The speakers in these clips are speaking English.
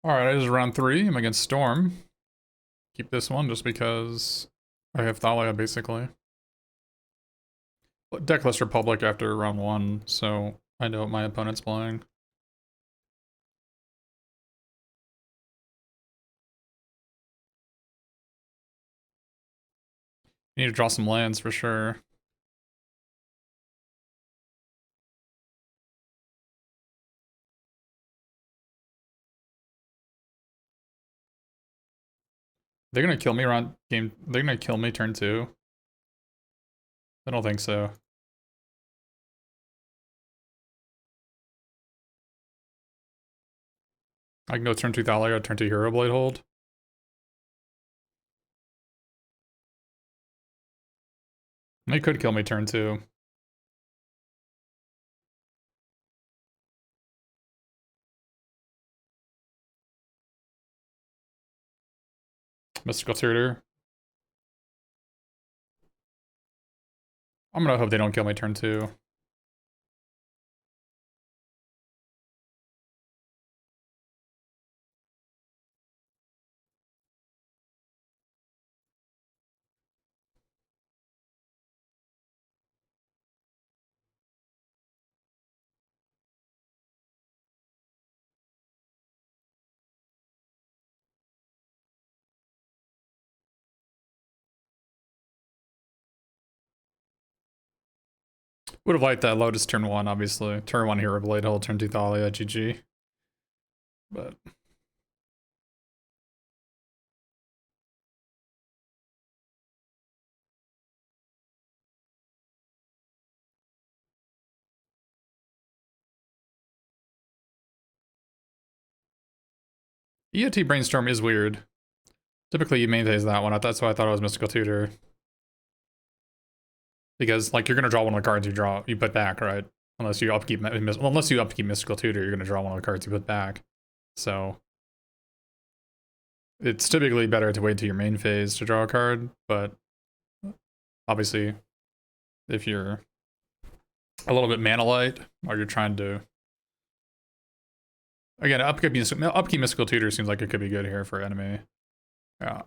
Alright, it is round 3. I'm against Storm. Keep this one just because I have Thalia, basically. Decklist Republic after round 1, so I know what my opponent's playing. You need to draw some lands for sure. They're gonna kill me around game. They're gonna kill me turn 2. I don't think so. I can go turn 2 Thalia, turn 2 Hero Blade hold. They could kill me turn 2. Mystical Tutor. I'm gonna hope they don't kill me turn 2. Would have liked that Lotus turn 1, obviously. Turn 1 Hero Blade hold, turn 2 Thalia, GG. But EOT Brainstorm is weird. Typically you main phase that one. That's why I thought it was Mystical Tutor. Because like you're gonna draw one of the cards you put back, right? Unless you upkeep Mystical Tutor, you're gonna draw one of the cards you put back. So it's typically better to wait till your main phase to draw a card, but obviously if you're a little bit mana light, or you're trying to again, upkeep Mystical Tutor seems like it could be good here for enemy. Yeah.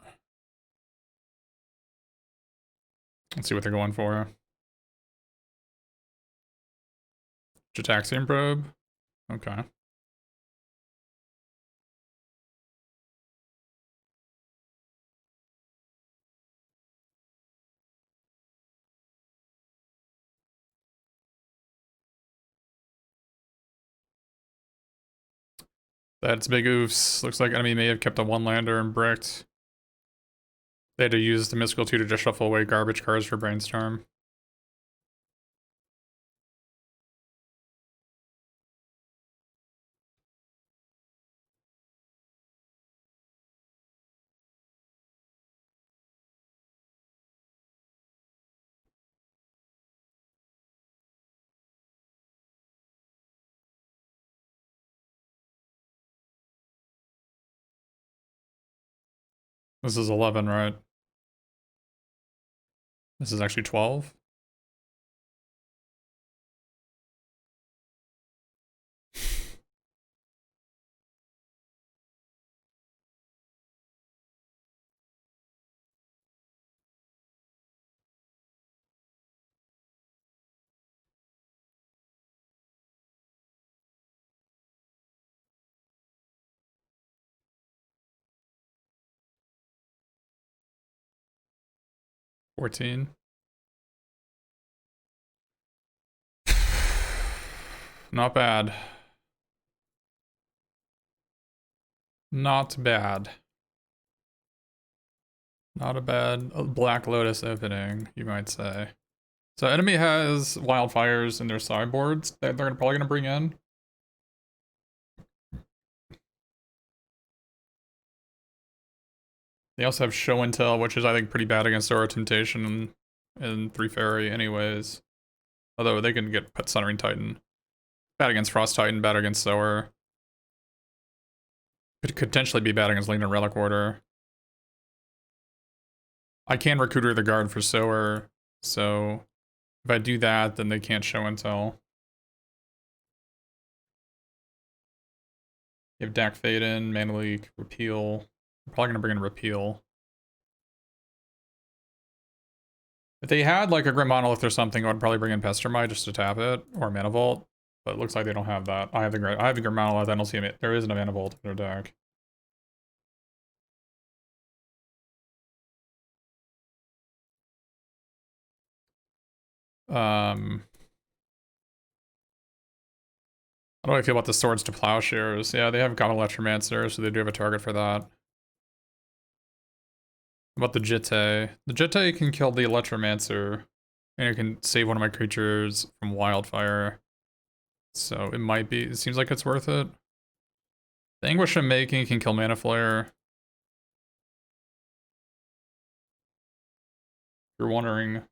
Let's see what they're going for. Jataxian Probe. Okay. That's big oofs. Looks like enemy may have kept a one-lander and bricked. They had to use the Mystical Tutor to shuffle away garbage cards for Brainstorm. This is 11, right? This is actually 12. $14. Not bad. Not bad. Not a bad Black Lotus opening, you might say. So enemy has wildfires in their sideboards that they're probably gonna bring in. They also have Show and Tell, which is I think pretty bad against Aura Temptation and 3 Fairy anyways. Although they can get put Sunring Titan. Bad against Frost Titan, bad against Sower. Could potentially be bad against Lena Relic Order. I can Recruiter the Guard for Sower, so if I do that, then they can't Show and Tell. You have Dak Fade in, Mana Leak, Repeal. I'm probably gonna bring in Repeal. If they had like a Grim Monolith or something, I would probably bring in Pestermite just to tap it, or Mana Vault. But it looks like they don't have that. I have the Grim Monolith. I don't see it. There isn't a Mana Vault in their deck. How do I feel about the Swords to Plowshares? Yeah, they have Gobble Electromancer, so they do have a target for that. About the Jitte. The Jitte can kill the Electromancer, and it can save one of my creatures from Wildfire. So it might be, it seems like it's worth it. The Anguish I'm making can kill Mana Flare. If you're wondering.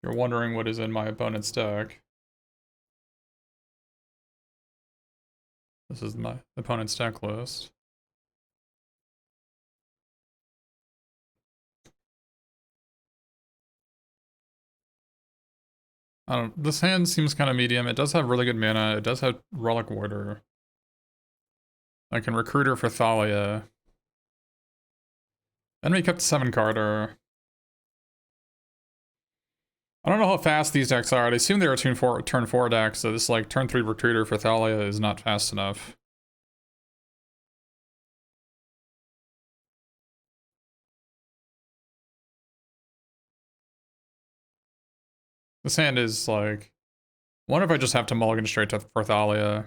You're wondering what is in my opponent's deck. This is my opponent's deck list. I don't, this hand seems kind of medium. It does have really good mana. It does have Relic Warder. I can Recruiter for Thalia. Enemy kept 7-carder. I don't know how fast these decks are. I assume they were turn 4 decks, so this like turn 3 Recruiter for Thalia is not fast enough. This hand is like, I wonder if I just have to mulligan straight to for Thalia.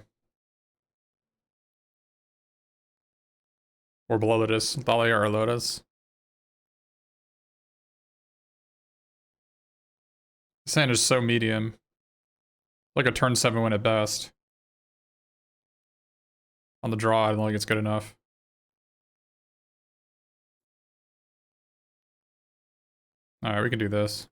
Or below Lotus. Thalia or Lotus. This hand is so medium. Like a turn 7 win at best. On the draw, I don't think it's good enough. Alright, we can do this.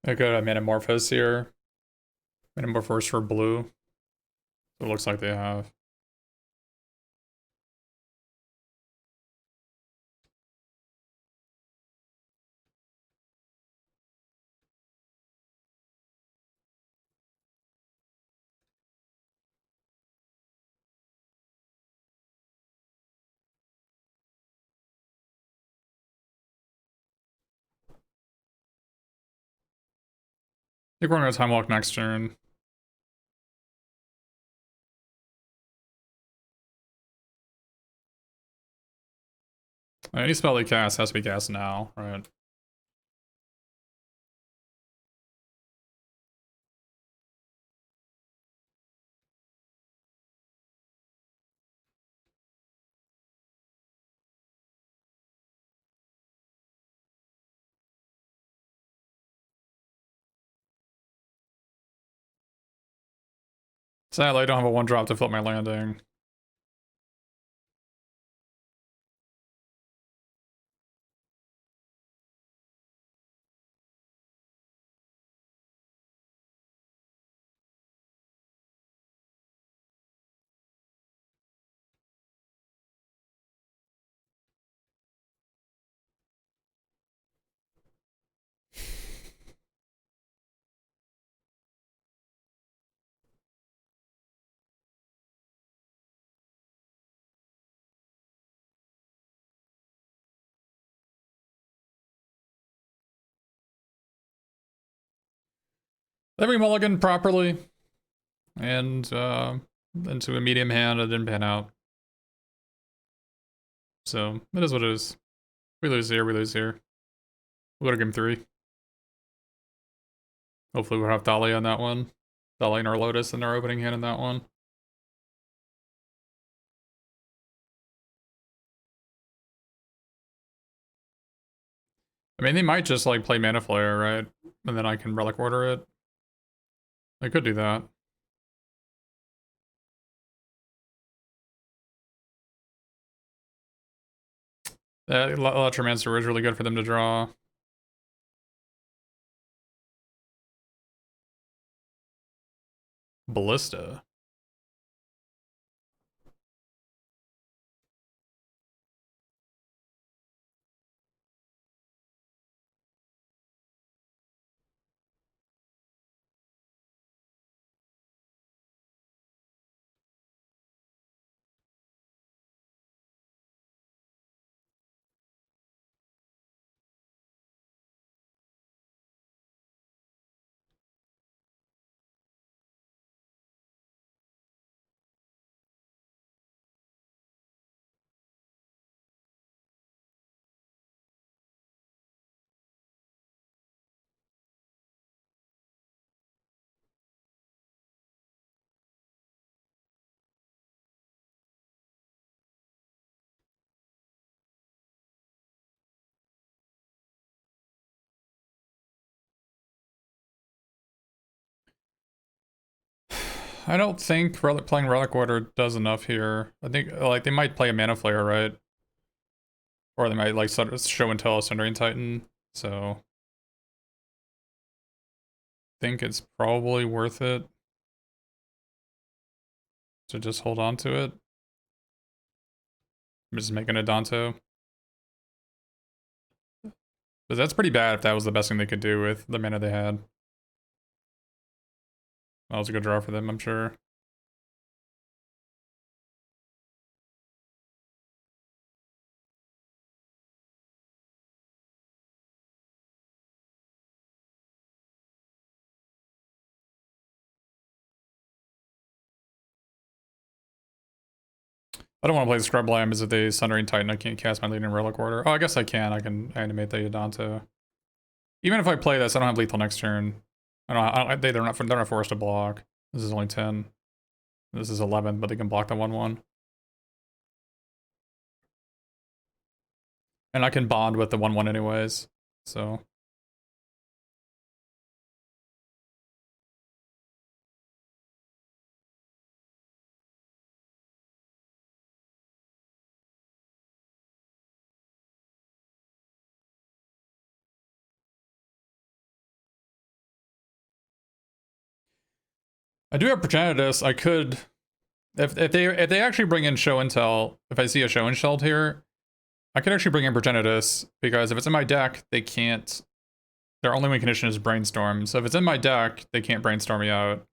I got a Metamorphose here. Metamorphose for blue. It looks like they have. I think we're gonna Time Walk next turn. Any spell they cast has to be cast now, right? Sadly, I don't have a 1-drop to flip my landing. Then we mulligan properly. And into a medium hand, it didn't pan out. So, it is what it is. We lose here, we lose here. We'll go to game 3. Hopefully we'll have Dahlia on that one. Dahlia and our Lotus in our opening hand in that one. I mean, they might just like play Mana Flare, right? And then I can Relic Order it. They could do that. That Electromancer is really good for them to draw. Ballista. I don't think playing Relic Order does enough here. I think like they might play a Mana Flare, right? Or they might like show and tell a Sundering Titan. So I think it's probably worth it to just hold on to it. I'm just making a Danto. But that's pretty bad if that was the best thing they could do with the mana they had. That was a good draw for them, I'm sure. I don't want to play the Scrub Lamb as if they Sundering Titan. I can't cast my Leading Relic Order. Oh, I guess I can. I can animate the Yodonto. Even if I play this, I don't have lethal next turn. They're not forced to block. This is only 10. This is 11, but they can block the 1/1. And I can bond with the 1/1 anyways. So I do have Progenitus. I could if they actually bring in Show and Tell, if I see a Show and Shelled here, I could actually bring in Progenitus, because if it's in my deck, they can't. Their only win condition is Brainstorm. So if it's in my deck, they can't Brainstorm me out.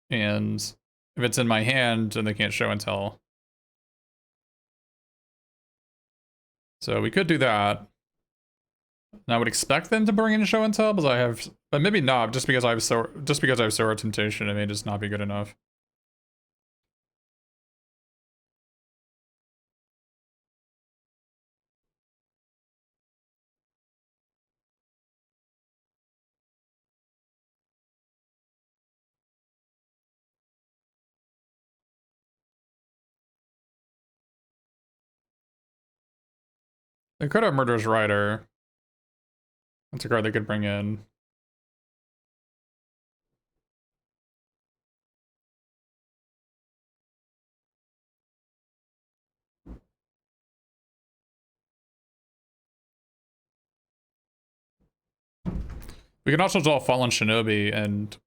And if it's in my hand, then they can't Show and Tell. So we could do that. And I would expect them to bring in Show and Tell, but maybe not, just because I have Sora Temptation, it may just not be good enough. They could have Murderous Rider. That's a card they could bring in. We can also draw Fallen Shinobi and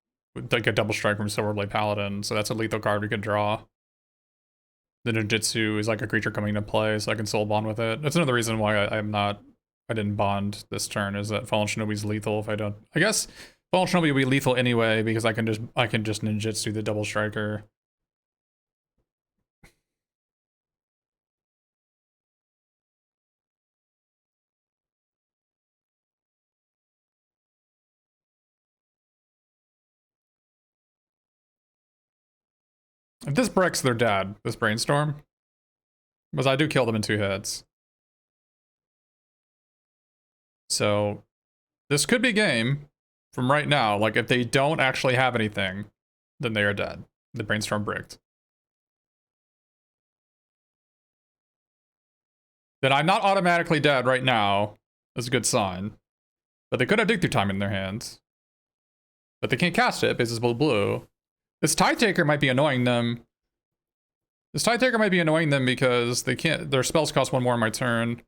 like a double strike from Silverblade Paladin, so that's a lethal card we could draw. The Ninjutsu is like a creature coming into play, so I can soul bond with it. That's another reason why I didn't bond this turn, is that Fallen Shinobi's lethal if I don't. I guess Fallen Shinobi will be lethal anyway, because I can just Ninjutsu the double striker. If this breaks, they're dead. This Brainstorm. Because I do kill them in 2 hits. So this could be game from right now. Like if they don't actually have anything, then they are dead. The brainstorm bricked. That I'm not automatically dead right now is a good sign. But they could have dig through time in their hands. But they can't cast it because it's blue. This Tide Taker might be annoying them. This Tide Taker might be annoying them because they can't. Their spells cost one more on my turn.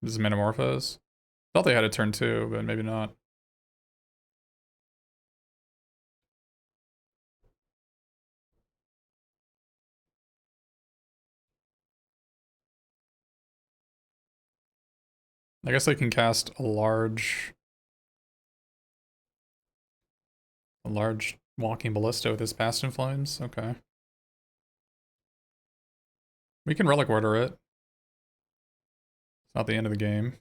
This is Metamorphose. Thought they had a turn two, but maybe not. I guess they can cast a large walking ballista with his past influence. Okay. We can relic order it. It's not the end of the game.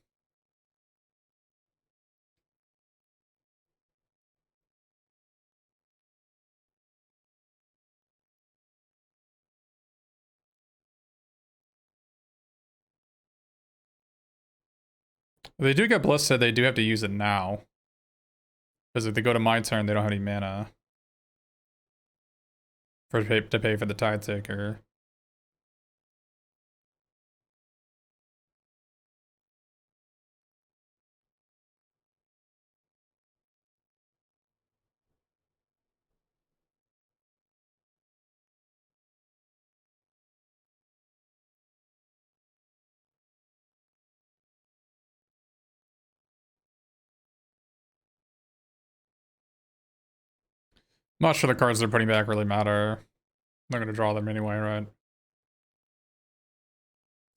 If they do get Ballista, they do have to use it now. Because if they go to my turn, they don't have any mana to pay for the Tide Taker. I'm not sure the cards they're putting back really matter. They're going to draw them anyway, right?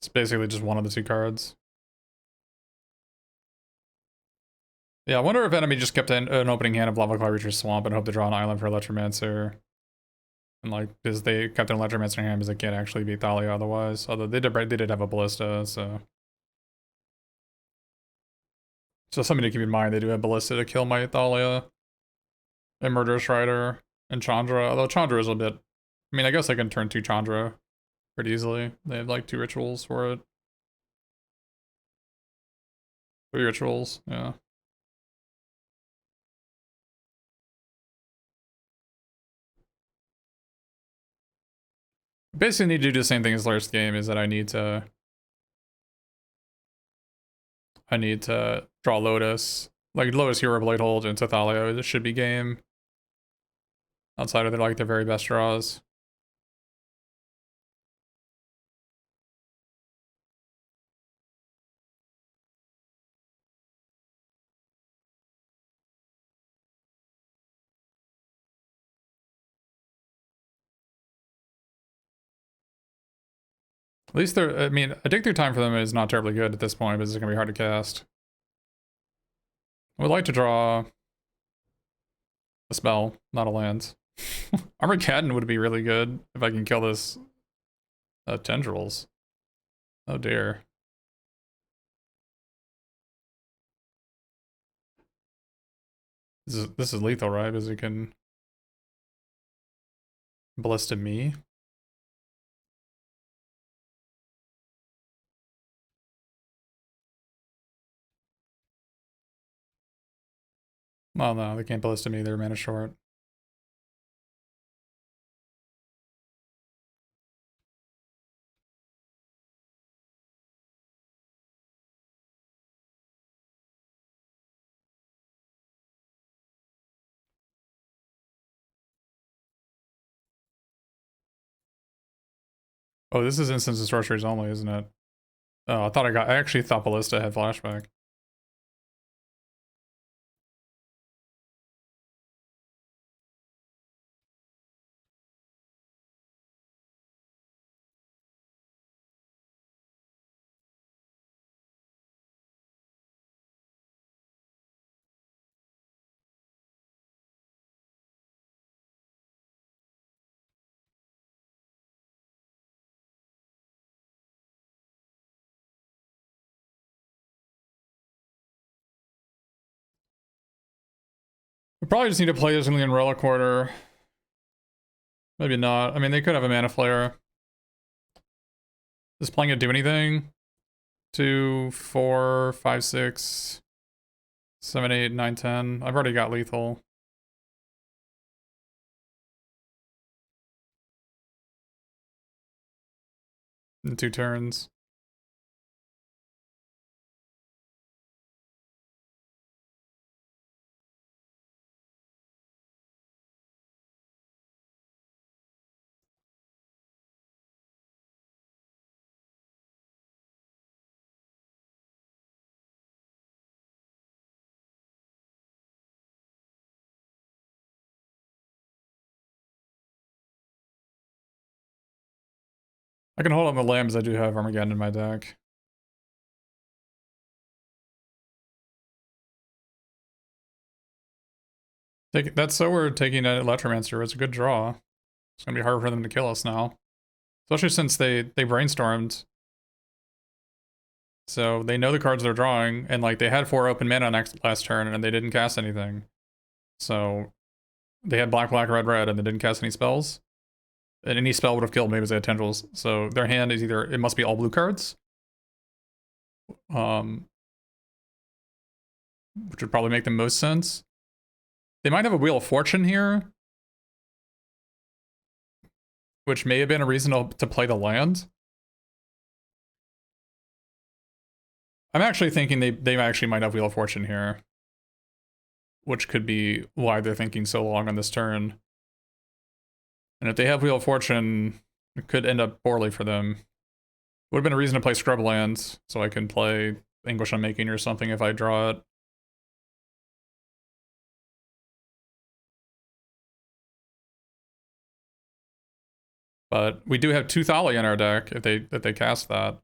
It's basically just one of the two cards. Yeah, I wonder if enemy just kept an opening hand of Lava Claw Reacher Swamp and hope to draw an island for Electromancer. And like, because they kept an Electromancer in hand because they can't actually beat Thalia otherwise. Although they did have a Ballista, so. So something to keep in mind, they do have Ballista to kill my Thalia. And Murderous Rider and Chandra. Although Chandra is a bit. I mean, I guess I can turn 2 Chandra pretty easily. They have like 2 rituals for it. 3 rituals, yeah. Basically need to do the same thing as last game, is that I need to draw Lotus. Like Lotus Hero Blade Hold into Thalia. This should be game. Outside of their very best draws. At least they're, I mean, a dig through time for them is not terribly good at this point, but it's gonna be hard to cast. I would like to draw a spell, not a land. Armageddon would be really good if I can kill this tendrils. Oh dear. This is lethal, right? Because it can ballista me. Well, no, they can't ballista me. They're mana short. Oh, this is instants and sorceries only, isn't it? Oh, I actually thought ballista had flashback. We probably just need to play this in the Relic Order. Maybe not. I mean, they could have a Mana Flare. Does playing it do anything? 2, 4, 5, 6, 7, 8, 9, 10. I've already got lethal. In 2 turns. I can hold on the lambs. I do have Armageddon in my deck. That's so weird taking an Electromancer. It's a good draw. It's gonna be hard for them to kill us now. Especially since they brainstormed. So they know the cards they're drawing, and like they had 4 open mana last turn and they didn't cast anything. So they had black, black, red, red, and they didn't cast any spells. And any spell would have killed me because they had tendrils. So their hand is either, it must be all blue cards. Which would probably make the most sense. They might have a Wheel of Fortune here, which may have been a reason to play the land. I'm actually thinking they actually might have Wheel of Fortune here, which could be why they're thinking so long on this turn. And if they have Wheel of Fortune, it could end up poorly for them. Would have been a reason to play Scrublands, so I can play Anguish Unmaking or something if I draw it. But we do have 2 Thali in our deck if they cast that.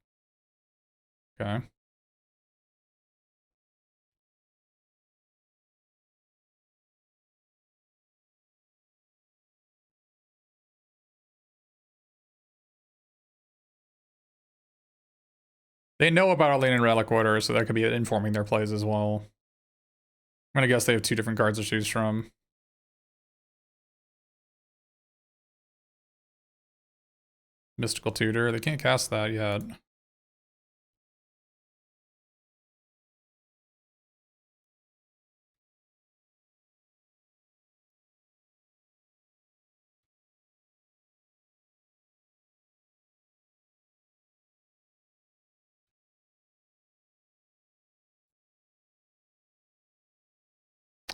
Okay. They know about our lane and relic order, so that could be informing their plays as well. I'm gonna guess they have 2 different cards to choose from. Mystical Tutor, they can't cast that yet.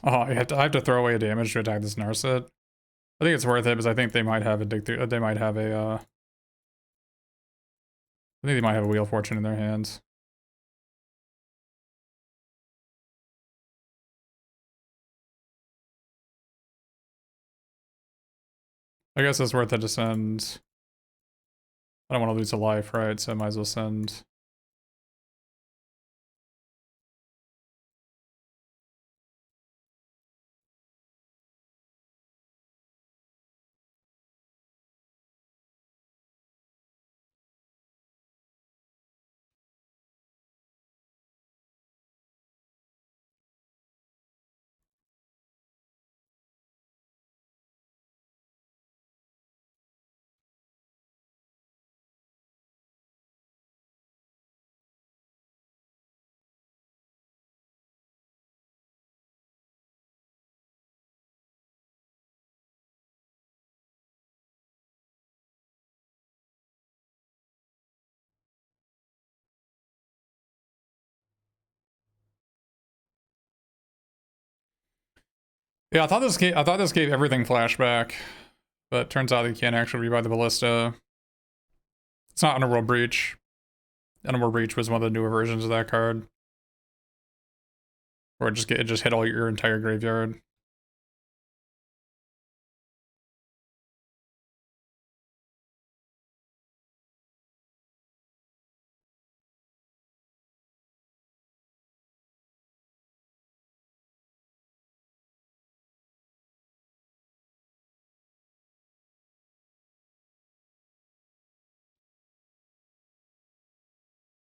Oh, I have to throw away a damage to attack this Narset. I think it's worth it because I think they might have a they might have a I think they might have a Wheel of Fortune in their hands. I guess it's worth it to send. I don't want to lose a life, right? So I might as well send. Yeah, I thought this gave everything flashback, but turns out you can't actually rebuy the ballista. It's not Underworld Breach. Underworld Breach was one of the newer versions of that card. Or it just hit all your entire graveyard.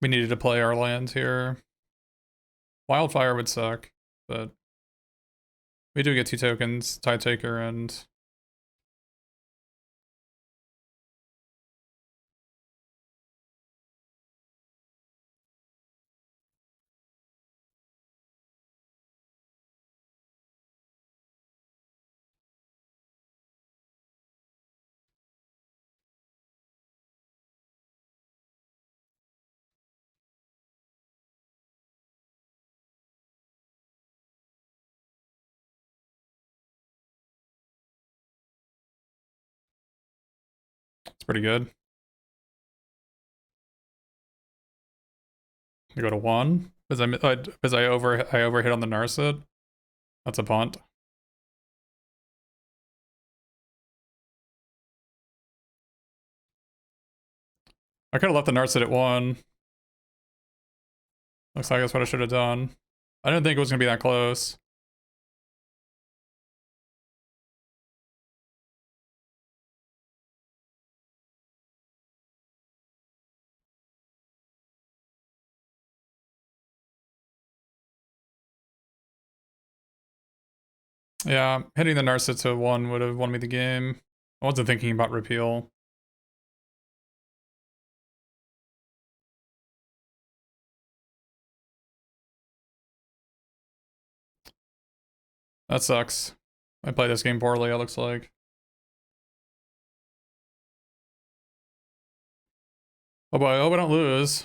We needed to play our lands here. Wildfire would suck, but We do get 2 tokens, Tide Taker and... It's pretty good. I go to 1 because I overhit on the Narset. That's a punt. I could have left the Narset at 1. Looks like that's what I should have done. I didn't think it was gonna be that close. Yeah, hitting the Narset to 1 would have won me the game. I wasn't thinking about repeal. That sucks. I played this game poorly, it looks like. Oh boy, I hope I don't lose.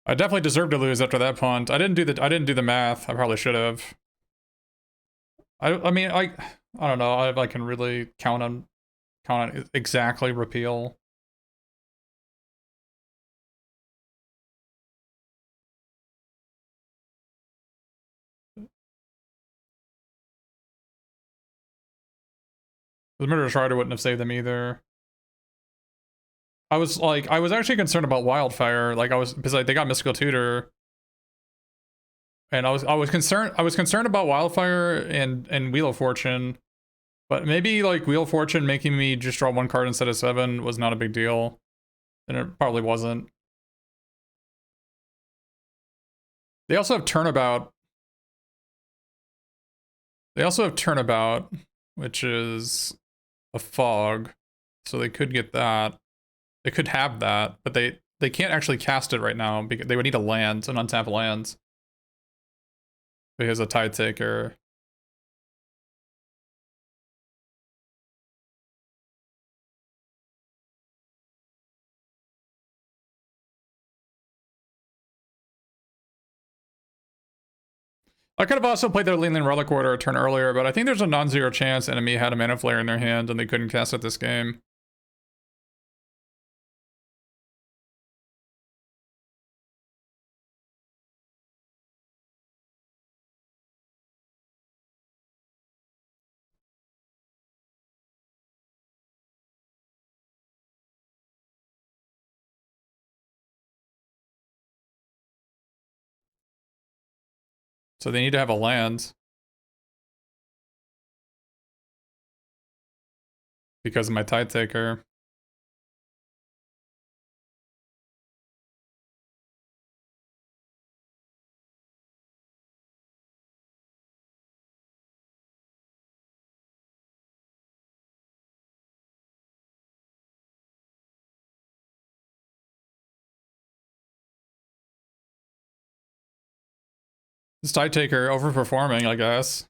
I definitely deserved to lose after that punt. I didn't do the math. I probably should have. I mean I don't know if I can really count on exactly repeal. The Murderous Rider wouldn't have saved them either. I was actually concerned about Wildfire. Like because they got Mystical Tutor. And I was concerned about Wildfire and Wheel of Fortune. But maybe like Wheel of Fortune making me just draw 1 card instead of 7 was not a big deal. And it probably wasn't. They also have Turnabout. They also have Turnabout, which is a fog. So they could get that. They could have that, but they can't actually cast it right now because they would need a land, an untap lands. Because a Tide Taker. I could have also played their Leland Relic Order a turn earlier, but I think there's a non-zero chance enemy had a Mana Flare in their hand and they couldn't cast it this game. So they need to have a land. Because of my Tide Taker. This Tide Taker overperforming, I guess.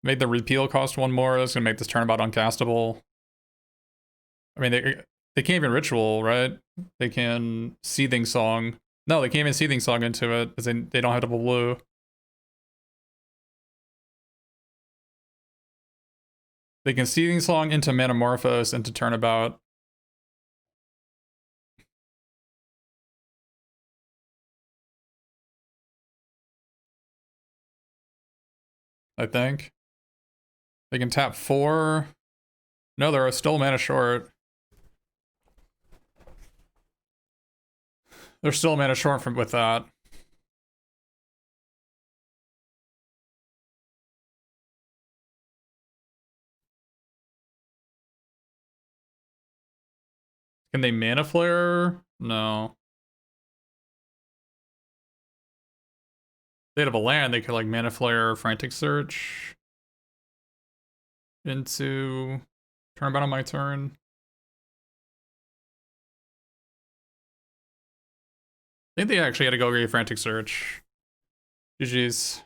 Made the repeal cost 1 more. That's gonna make this turnabout uncastable. I mean, they can't even Ritual, right? They can Seething Song. No, they can't even Seething Song into it because they don't have double blue. They can Seething Song into Manamorphose into Turnabout. I think. They can tap 4. No, they're still mana short. They're still mana short from with that. Can they mana flare? No. They'd have a land, they could like mana flare frantic search into turn on my turn. I think they actually had to go get frantic search. GG's.